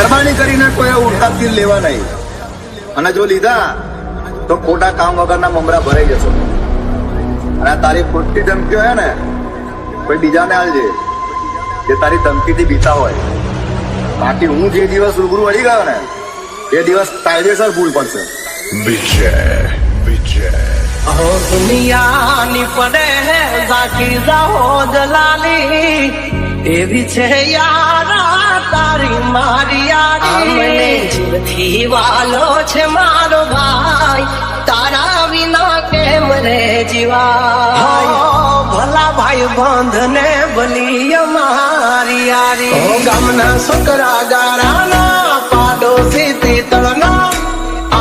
મહેરબાની કરીને કોઈ ઉડતા તીર લેવા નહીં, અને જો લીધા તો ખોટા કામ વગરના મમરા ભરાઈ જશો. અને તારી ખોટી ધમકીઓ હે ને કોઈ બીજાને આલજે જે તારી ધમકીથી બીતા હોય. બાકી હું જે દિવસ રૂબરૂ વળી ગયો ને એ દિવસ કાયદેસર ભૂલ પડશે. વિજય વિજય દુનિયાની પડે ઝાકી જાઓ દલાલી એવી છે યારા તારી મારી યારી. જીવથી વાલો છે મારો ભાઈ તારા વિના કેમ રે જીવાય. ભલા ભાઈ બંધને ભલી અમારી યારી. ગામના છોકરા ગારાના પાડોશી તીતળના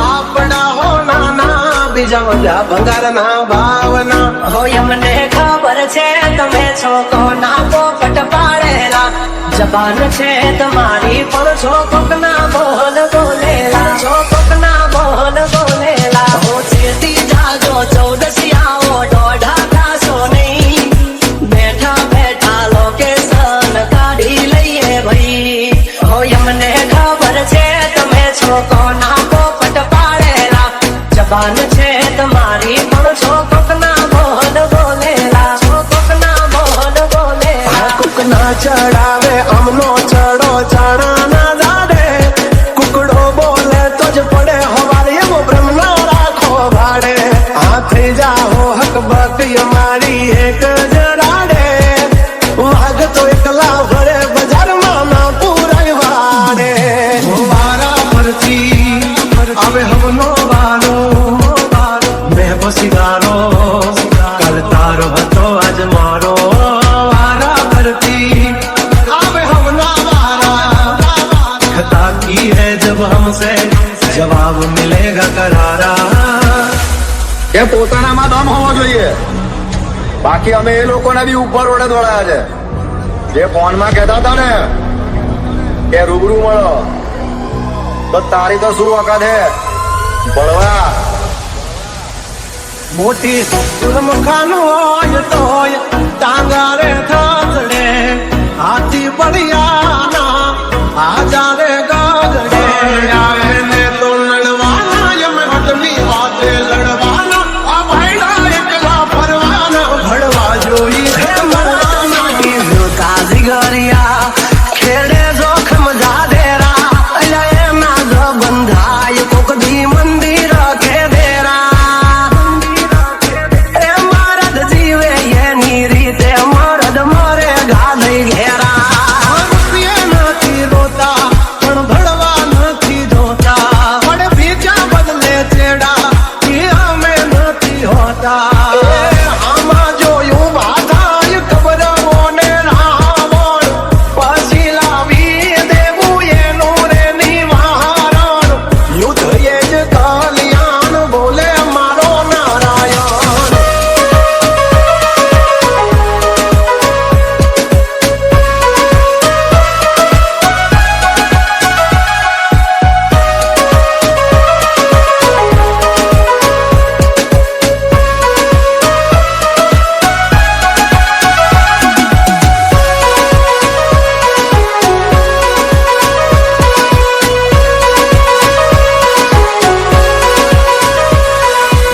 આપણા હો નાના બીજા બધા ભંગારના ભાવના. હોય મને ખબર છે તમે છો કોના પોપટ પાડેલા. જબાન છે તમારી પણ છો કોકના બોલ બોલેલા. છો કોકના બોલ બોલેલા. હો છેતી જાજો ચૌદસિયાઓ દોઢા થાશો નહીં. બેઠા બેઠા લોકેશન કાઢી લઈએ ભાઈ. હોય મને ખબર છે તમે છો કોના પોપટ પાડેલા. જબાન છે તમારી પણ છો કોકના બોલ બોલેલા. છો કોકના બોલ બોલેલા. કોકના ચડાવે અમનો ચડો ચણા ના જાડે. કુકડો બોલે તો જ પડે હવારે એવો બ્રહ્મ ના રાખો ભાડે. હાથે જાઓ હક બકી અમારી એક જરાડે. વાઘ તો એકલા ભરે બજારમાં ના પૂરાય વાડે. વારા ફરતી આવે હવનો વારો મેં બસીગારો કાલ તારો હતો આજ મારો. વારા ફરતી આવે હવના વારા खता की है जब हमसे जवाब मिलेगा करारा. એ પોતાનામાં દમ હોવો જોઈએ. બાકી અમે એ લોકોને બી ઉપર વડે દોડાયા છે જે ફોનમાં કહેતા હતા ને કે રૂબરૂ મળો. તો તારી તો શું વખત હે ભણવા. મોટી સુરમખાન હોય તોય ટાંગારે થાચડે. હાથી પડિયાના આજારે ગાગડે. આવે ને તો લડવાના એમ હટની વાતે લડવાના. આ ભાઈડા એકલા ફરવાના ભણવા જોઈ હે મરવાના. તાજી ગરિયા ખેડે જોખમ જાડેરા. એના જો બંધાય કોક દી મંદિર કે દેરા. એ મરદ જીવે એની રીતે મરદ મરે ગાધઈ ઘેરા. નથી રોતા પણ ભણવા નથી જોતા. પણ બીજા બદલે ચેડા એ અમે નથી હોતા. આમાં જોયું બાધાય ખબર કોને રાવણ. પછી લાવી દેવું એનું રે નિવારણ. યુદ્ધ એ જ કલ્યાણ બોલે મારો નારાયણ.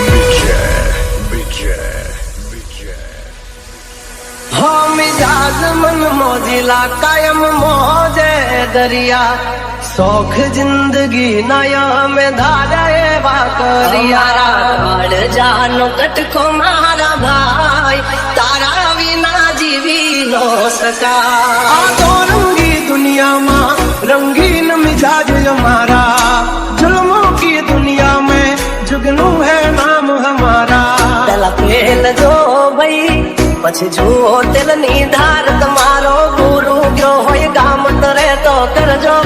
વિજય વિજય વિજય હો મિજાજ મન મોજીલા કાયમ મોજે દરિયા. શોખ જિંદગી નયા में धारे वाकरिया. जानो कटको मारा भाई तारा विना जीवी नो सका. आ तो रंगी दुनिया में रंगीन मिजाज हमारा. जुल्मों की दुनिया में जुगनू है नाम हमारा. तला पेल जो भाई પછી જુઓ તેલની ધાર તમારો ગુરુ ગયો હોય ગામ તરે તો કરજો